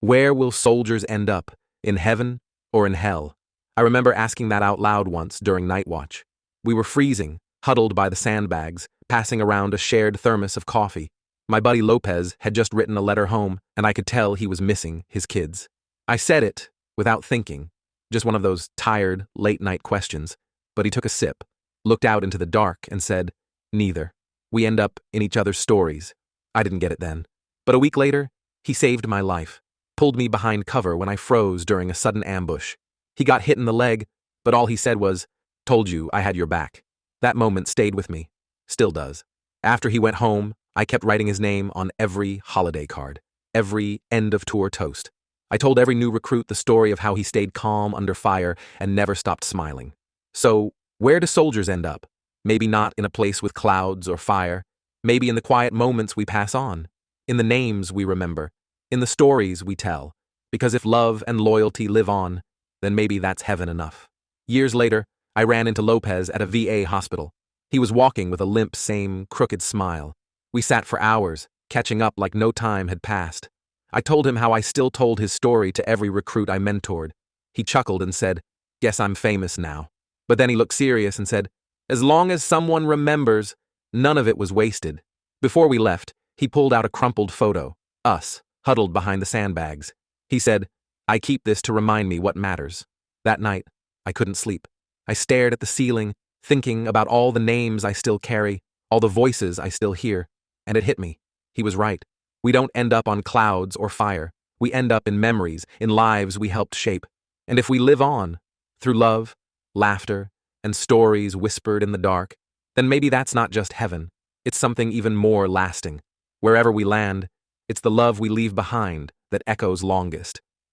Where will soldiers end up? In heaven or in hell? I remember asking that out loud once during night watch. We were freezing, huddled by the sandbags, passing around a shared thermos of coffee. My buddy Lopez had just written a letter home, and I could tell he was missing his kids. I said it without thinking, just one of those tired, late-night questions, but he took a sip, looked out into the dark, and said, "Neither. We end up in each other's stories." I didn't get it then. But a week later, he saved my life, pulled me behind cover when I froze during a sudden ambush. He got hit in the leg, but all he said was, "Told you I had your back." That moment stayed with me. Still does. After he went home, I kept writing his name on every holiday card, every end-of-tour toast. I told every new recruit the story of how he stayed calm under fire and never stopped smiling. So, where do soldiers end up? Maybe not in a place with clouds or fire. Maybe in the quiet moments we pass on. In the names we remember. In the stories we tell. Because if love and loyalty live on, then maybe that's heaven enough. Years later, I ran into Lopez at a VA hospital. He was walking with a limp, same crooked smile. We sat for hours, catching up like no time had passed. I told him how I still told his story to every recruit I mentored. He chuckled and said, "Guess I'm famous now." But then he looked serious and said, "As long as someone remembers, none of it was wasted." Before we left, he pulled out a crumpled photo, us, huddled behind the sandbags. He said, "I keep this to remind me what matters." That night, I couldn't sleep. I stared at the ceiling, thinking about all the names I still carry, all the voices I still hear, and it hit me. He was right. We don't end up on clouds or fire. We end up in memories, in lives we helped shape. And if we live on, through love, laughter, and stories whispered in the dark, then maybe that's not just heaven. It's something even more lasting. Wherever we land, it's the love we leave behind that echoes longest.